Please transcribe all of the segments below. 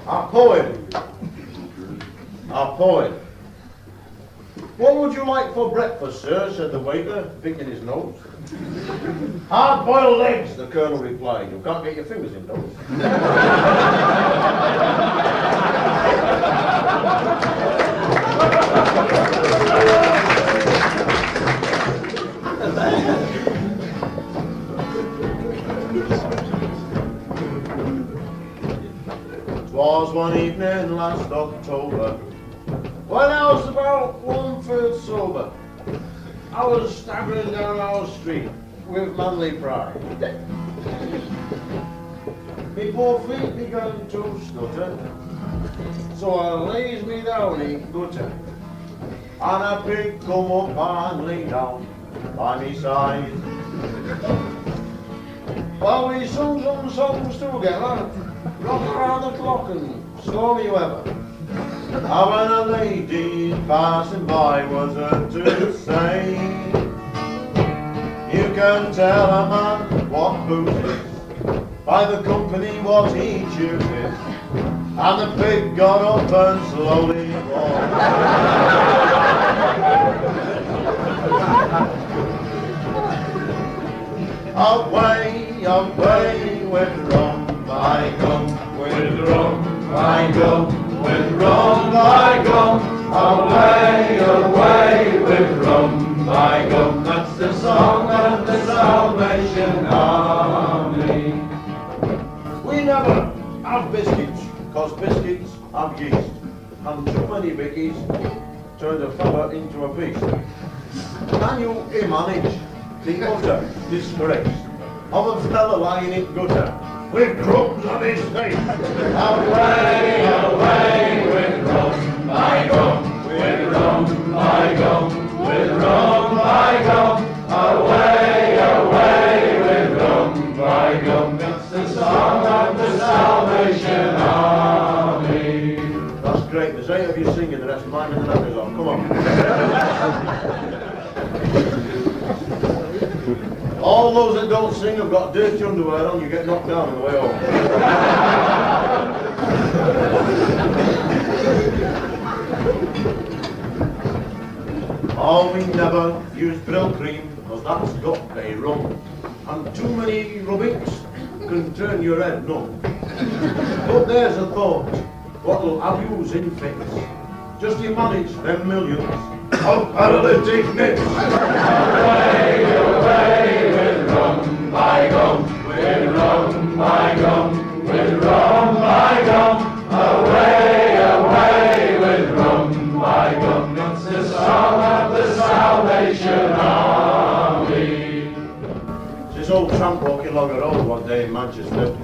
A poem. A poem. What would you like for breakfast, sir? Said the waiter, picking his nose. Hard-boiled eggs, the colonel replied. You can't get your fingers in those. Was one evening last October, when I was about 1/3 sober. I was staggering down our street with manly pride. My poor feet began to stutter, so I lays me down in gutter, and a pig come up and lay down by me side. While we sung some songs together, rock around the clock and stormy weather. And when a lady passing by was heard to say, you can tell a man what booze is by the company what he chooses. And the pig got up and slowly walked away, away with rum, by gum, with rum, by gum, with rum, by gum, away, away with rum, by gum. That's the song of the Salvation Army. We never have biscuits, cause biscuits have yeast, and too many bickies turn a fella into a beast. Can you manage the utter disgrace of a fella lying in gutter with crumbs on his face? Away, away with rum, by gum, with rum, by gum, with rum, by gum, away, away with rum, by gum. That's the song of the Salvation Army. That's great. There's 8 of you singing, the rest of mine and the others on. Come on. All those that don't sing have got dirty underwear on, you get knocked down on the way home. Oh, we never use Brill cream, because that's got a rum. And too many rubbings can turn your head numb. But there's a thought, what'll have yous in fits? Just you manage them millions of paralytic nits. Away, away with rum, by gum, with rum, by gum, with rum, by gum, away, away with rum, by gum. It's the song of the Salvation Army. This old tramp walking along a road one day in Manchester.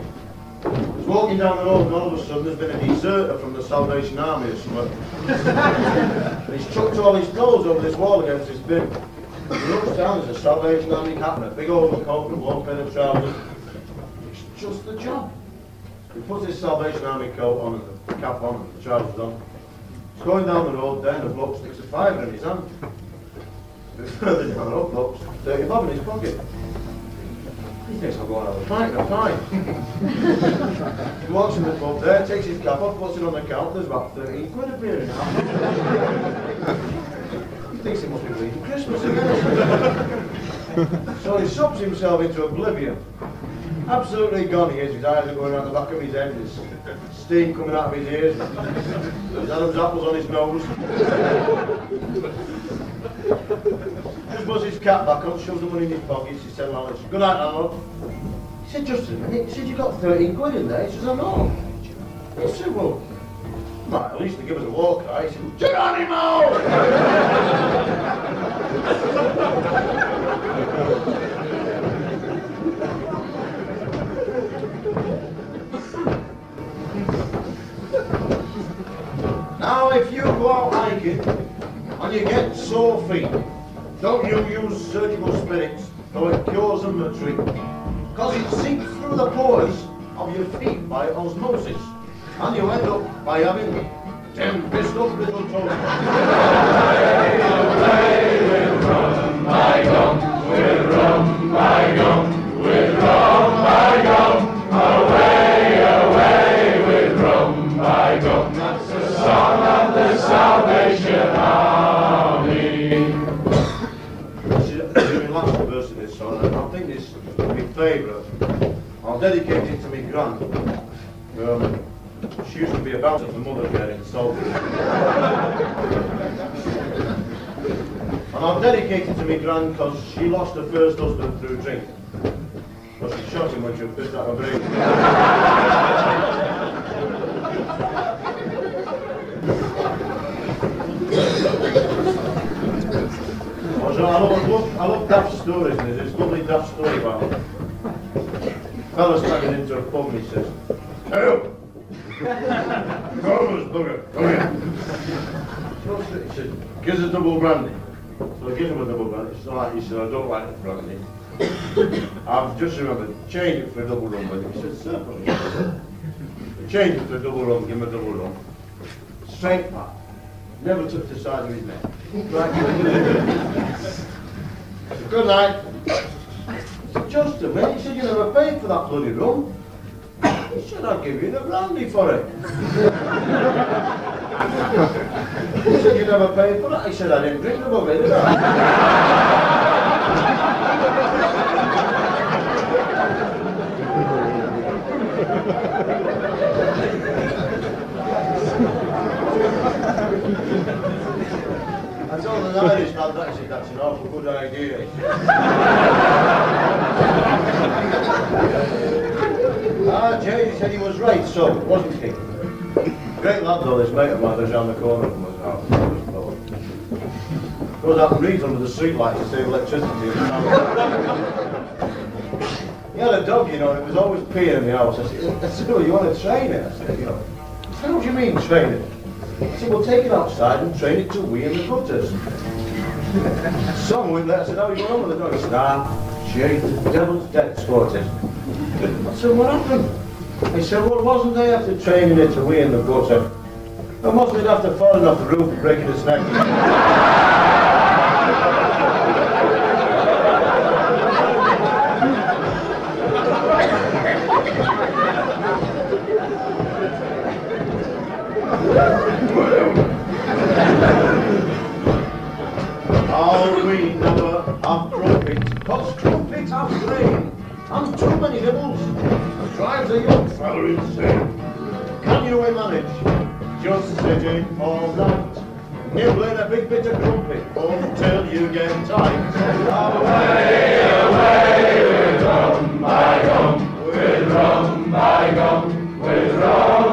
He's walking down the road and all of a sudden there's been a deserter from the Salvation Army or something. And he's chucked all his clothes over this wall against this bin. He looks down, there's a Salvation Army cap and a big overcoat and 1 pair of trousers. It's just the job. He puts his Salvation Army coat on and the cap on and the trousers on. He's going down the road there and the bloke sticks a fiver in his hand. A bit further down the road, bloke's 30 bob in his pocket. He thinks I'm going to have a pint, a pint. He walks in the pub there, takes his cap off, puts it on the counter, there's about 13 quid appearing now. He thinks it must be bleeding Christmas again. So he sobs himself into oblivion. Absolutely gone he is, his eyes are going around the back of his head, there's steam coming out of his ears, there's Adam's apples on his nose. Just puts his cap back on, shoves the money in his pockets. He said, well, good night, landlord. He said, just a minute. He said, you got 13 quid in there? He says, I know. He said, well, might at least to give us a war cry. He said, Geronimo! Now, if you go out hiking and you get sore feet, don't you use surgical spirits, though it cures them a treat. Because it seeps through the pores of your feet by osmosis, and you end up by having 10 pissed up little toes. Away with rum, by gum, with rum, by gum, with rum, by gum, away, away with rum, by I'll dedicate it to my gran. She used to be a bouncer for mother there in Salford. And I'll dedicate it to my gran because she lost her first husband through drink. But she shot him when she was pissed out of her brain. I love daft stories, and there's this lovely daft story about a fella standing into a pub and he says, "Hello! Corvus, bugger, come here." He said, "Give us a double brandy." So I give him a double brandy. He said, "I don't like the brandy. I've just remembered, change it for a double rum." But he said, "Certainly." Change it for a double rum, give him a double rum. Straight back. Never touched the side of his neck. Right. Good night. Just a minute, he said, "You never paid for that bloody rum." He said, "I'll give you the brandy for it." He said, "You never paid for that." He said, "I didn't drink the bugger, did I?" I told an Irish lad that, he said, "That's an awful good idea." Jay said he was right, so wasn't he? Great lad though, this mate of mine lives around the corner from us house. Goes out and reads under the street lights to save electricity. He had a dog, you know, and it was always peeing in the house. I said, "Oh, you want to train it?" I said, "You know." He said, "What do you mean, train it?" I said, "Well, take it outside and train it to wee in the gutters." Some went there, I said, "How are you going on with the dog?" He said, "Jay, the devil's dead sported." I said, "What happened?" He said, "Well, wasn't they after training it to wee in the gutter? And wasn't it after falling off the roof and breaking his neck?" Oh, we never have crumpets, cause crumpets have strain, and too many nibbles drives a young fella insane. Can you manage, just sitting all night, nibbling a big bit of crumpet until you get tight? Away, away with rum by gum, with rum by gum, with rum